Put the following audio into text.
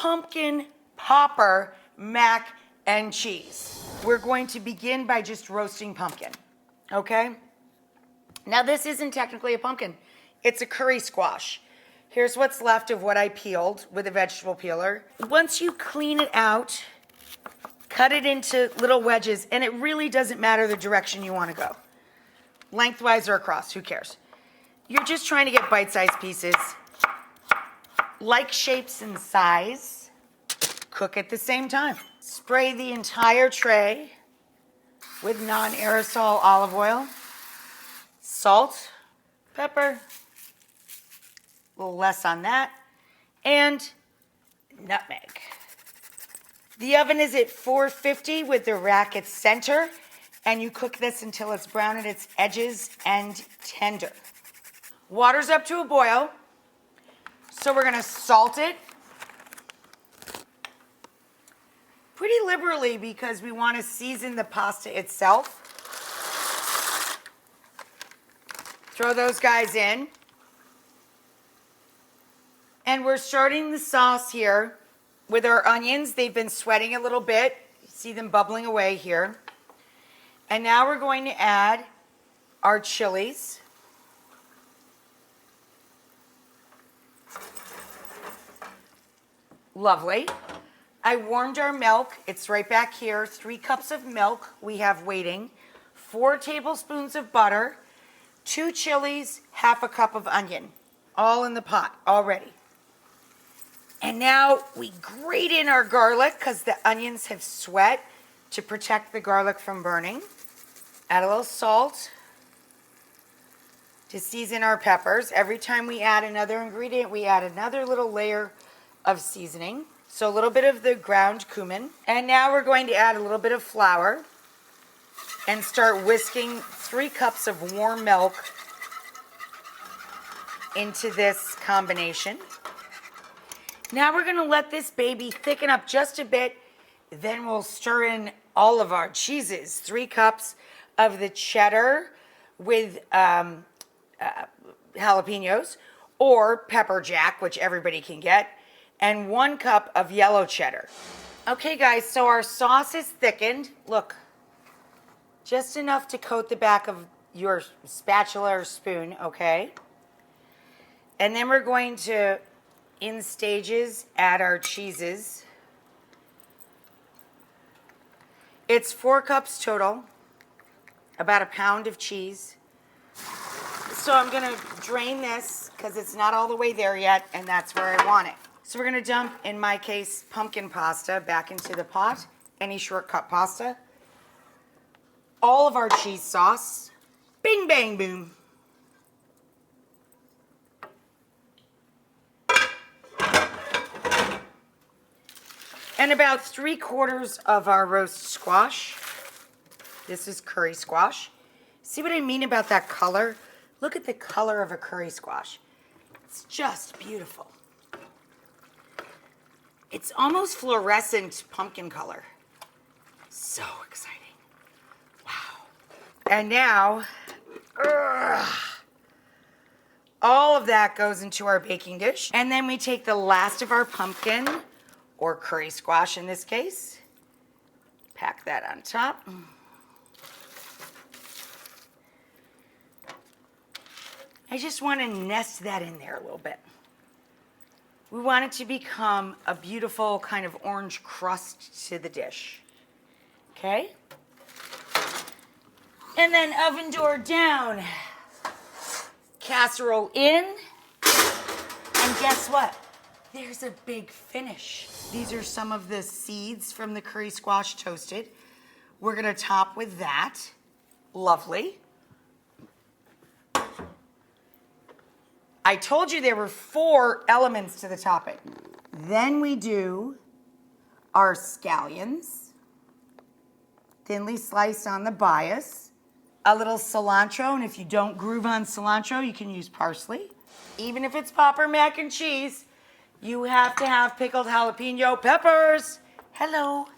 pumpkin popper mac and cheese. We're going to begin by just roasting pumpkin, okay? Now this isn't technically a pumpkin. It's a curry squash. Here's what's left of what I peeled with a vegetable peeler. Once you clean it out, cut it into little wedges, and it really doesn't matter the direction you want to go. Lengthwise or across, who cares? You're just trying to get bite-sized pieces. Like shapes and size, cook at the same time. Spray the entire tray with non-aerosol olive oil, salt, pepper, a little less on that, and nutmeg. The oven is at 450 with the rack at center, and you cook this until it's brown at its edges and tender. Water's up to a boil, so we're gonna salt it pretty liberally because we want to season the pasta itself. Throw those guys in. And we're starting the sauce here with our onions. They've been sweating a little bit. You see them bubbling away here. And now we're going to add our chilies. Lovely. I warmed our milk. It's right back here. 3 cups of milk we have waiting. 4 tablespoons of butter. 2 chilies, half a cup of onion. All in the pot already. And now we grate in our garlic because the onions have sweat to protect the garlic from burning. Add a little salt to season our peppers. Every time we add another ingredient, we add another little layer of seasoning. So a little bit of the ground cumin. And now we're going to add a little bit of flour and start whisking 3 cups of warm milk into this combination. Now we're gonna let this baby thicken up just a bit. Then we'll stir in all of our cheeses. 3 cups of the cheddar with jalapenos or pepper jack, which everybody can get, and 1 cup of yellow cheddar. Okay guys, so our sauce is thickened. Look, just enough to coat the back of your spatula or spoon, okay? And then we're going to, in stages, add our cheeses. It's 4 cups total, about a pound of cheese. So I'm gonna drain this because it's not all the way there yet, and that's where I want it. So we're gonna dump, in my case, pumpkin pasta back into the pot, any shortcut pasta. All of our cheese sauce, bing, bang, boom. And about 3/4 of our roast squash. This is curry squash. See what I mean about that color? Look at the color of a curry squash. It's just beautiful. It's almost fluorescent pumpkin color. So exciting. Wow. And now, all of that goes into our baking dish. And then we take the last of our pumpkin, or curry squash in this case. Pack that on top. I just want to nest that in there a little bit. We want it to become a beautiful kind of orange crust to the dish. Okay? And then oven door down. Casserole in. And guess what? There's a big finish. These are some of the seeds from the curry squash toasted. We're gonna top with that. Lovely. I told you there were 4 elements to the topping. Then we do our scallions, thinly sliced on the bias, a little cilantro, and if you don't groove on cilantro, you can use parsley. Even if it's popper mac and cheese, you have to have pickled jalapeno peppers. Hello.